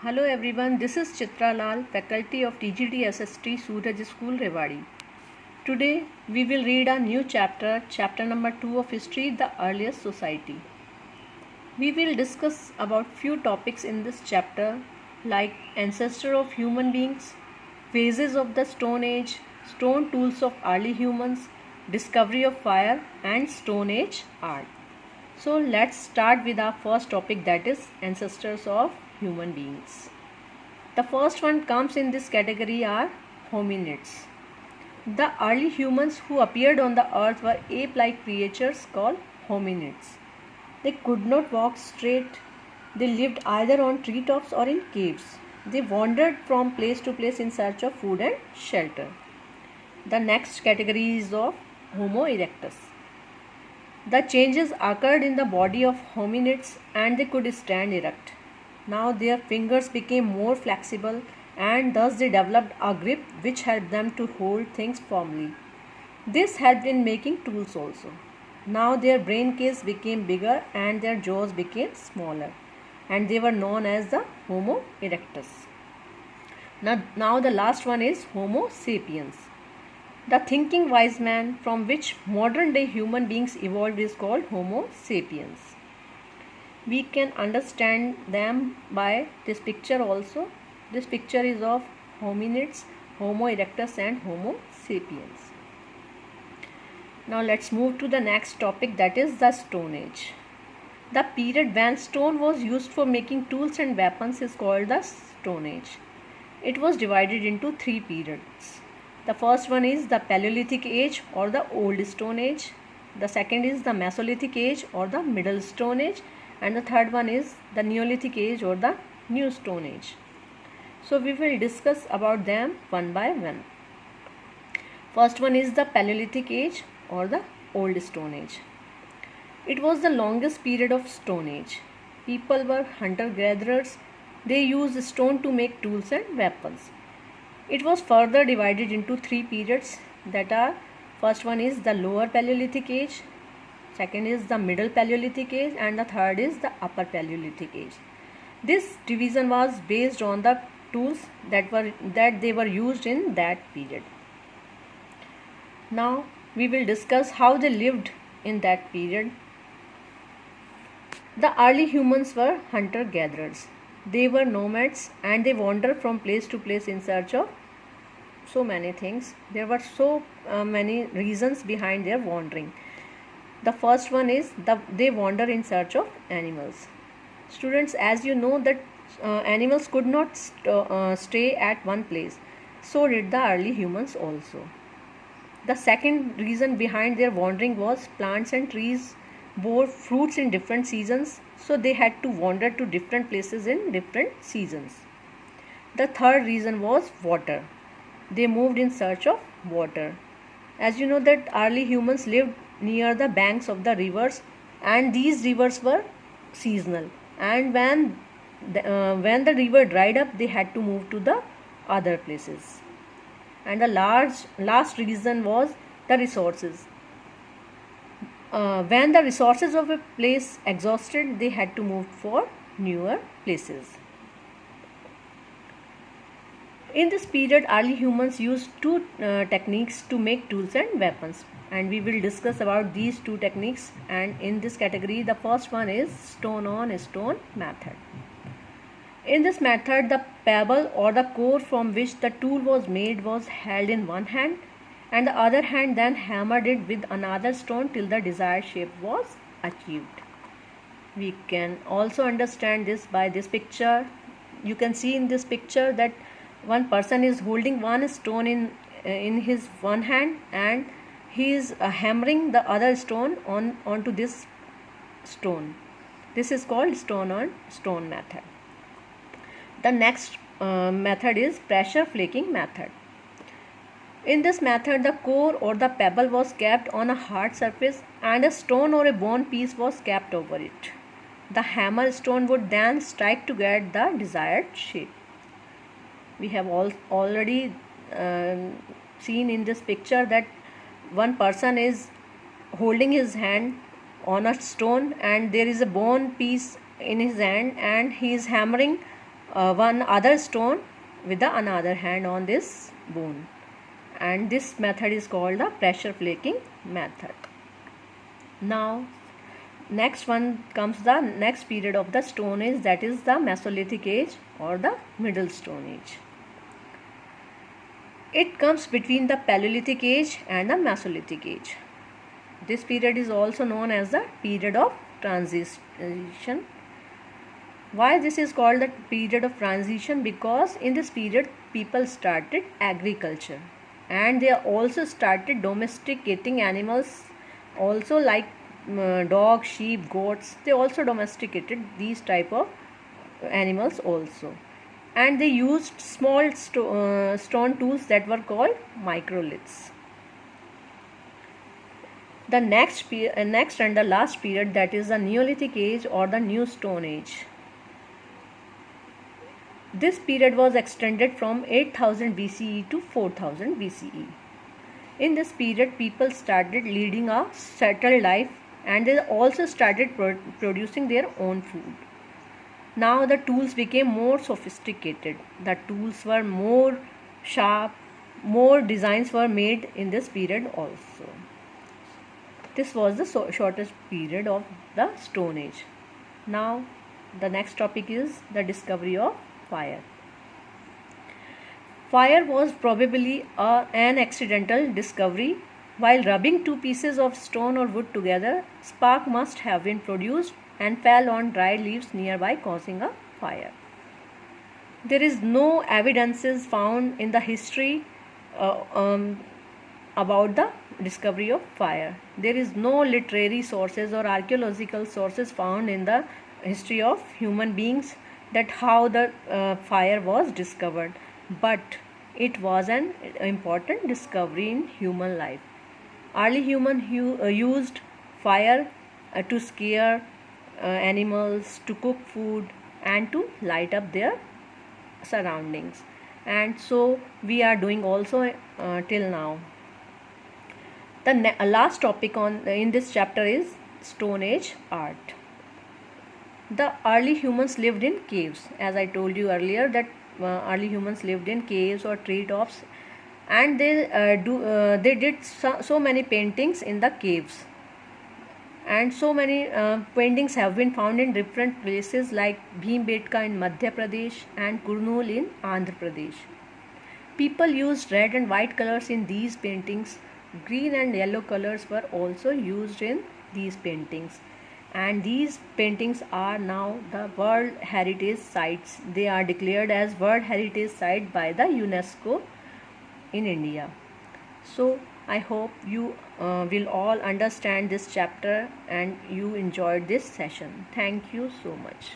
Hello everyone, this is Chitra Lal, faculty of TGT SST Suraj School, Rewari. Today we will read a new chapter, chapter number 2 of History, the Earliest Society. We will discuss about few topics in this chapter like ancestor of human beings, phases of the Stone Age, stone tools of early humans, discovery of fire and Stone Age art. So let's start with our first topic, that is ancestors of human beings. The first one comes in this category are hominids. The early humans who appeared on the earth were ape-like creatures called hominids. They could not walk straight. They lived either on treetops or in caves. They wandered from place to place in search of food and shelter. The next category is of Homo erectus. The changes occurred in the body of hominids and they could stand erect. Now their fingers became more flexible and thus they developed a grip which helped them to hold things firmly. This helped in making tools also. Now their brain case became bigger and their jaws became smaller and they were known as the Homo erectus. Now the last one is Homo sapiens. The thinking wise man from which modern day human beings evolved is called Homo sapiens. We can understand them by this picture also. This picture is of hominids, Homo erectus and Homo sapiens. Now let's move to the next topic, that is the Stone Age. The period when stone was used for making tools and weapons is called the Stone Age. It was divided into three periods. The first one is the Paleolithic Age or the Old Stone Age. The second is the Mesolithic Age or the Middle Stone Age. And the third one is the Neolithic Age or the New Stone Age. So we will discuss about them one by one. First one is the Paleolithic Age or the Old Stone Age. It was the longest period of Stone Age. People were hunter-gatherers. They used stone to make tools and weapons. It was further divided into three periods, that are, first one is the Lower Paleolithic Age, second is the Middle Paleolithic Age and the third is the Upper Paleolithic Age. This division was based on the tools that they were used in that period. Now we will discuss how they lived in that period. The early humans were hunter-gatherers. They were nomads and they wandered from place to place in search of so many things. There were so many reasons behind their wandering. The first one is they wander in search of animals. Students, as you know that animals could not stay at one place. So did the early humans also. The second reason behind their wandering was plants and trees bore fruits in different seasons, so they had to wander to different places in different seasons. The third reason was water. They moved in search of water. As you know that early humans lived near the banks of the rivers and these rivers were seasonal, and when the river dried up they had to move to the other places. And the last reason was the resources. When the resources of a place exhausted, they had to move for newer places. In this period, early humans used two techniques to make tools and weapons, and we will discuss about these two techniques. And in this category, the first one is stone on stone method. In this method, the pebble or the core from which the tool was made was held in one hand, and the other hand then hammered it with another stone till the desired shape was achieved. We can also understand this by this picture. You can see in this picture that one person is holding one stone in his one hand and he is hammering the other stone onto this stone. This is called stone on stone method. The next method is pressure flaking method. In this method, the core or the pebble was kept on a hard surface and a stone or a bone piece was kept over it. The hammer stone would then strike to get the desired shape. We have already seen in this picture that one person is holding his hand on a stone and there is a bone piece in his hand and he is hammering one other stone with the another hand on this bone, and this method is called the pressure flaking method. Now next one comes the next period of the Stone Age, that is the Mesolithic age or the Middle Stone Age. It comes between the Paleolithic age and the Mesolithic age. This period is also known as the period of transition. Why this is called the period of transition? Because in this period people started agriculture and they also started domesticating animals also, like dog, sheep, goats. They also domesticated these type of animals also, and they used small stone tools that were called microliths. The next and the last period, that is the Neolithic age or the New Stone Age. This period was extended from 8000 BCE to 4000 BCE. In this period, people started leading a settled life and they also started producing their own food. Now the tools became more sophisticated. The tools were more sharp, more designs were made in this period also. This was the shortest period of the Stone Age. Now the next topic is the discovery of fire. Fire was probably an accidental discovery. While rubbing two pieces of stone or wood together, spark must have been produced and fell on dry leaves nearby, causing a fire. There is no evidences found in the history about the discovery of fire. There is no literary sources or archaeological sources found in the history of human beings that how the fire was discovered, but it was an important discovery in human life. Early humans used fire to scare animals, to cook food, and to light up their surroundings, and so we are doing also till now. The last topic in this chapter is Stone Age art. The early humans lived in caves, as I told you earlier that early humans lived in caves or treetops, and they did so many paintings in the caves, and so many paintings have been found in different places like Bhimbetka in Madhya Pradesh and Kurnool in Andhra Pradesh. People used red and white colors in these paintings. Green and yellow colors were also used in these paintings, and these paintings are now the World Heritage Sites. They are declared as World Heritage Site by the UNESCO in India. So I hope you will all understand this chapter and you enjoyed this session. Thank you so much.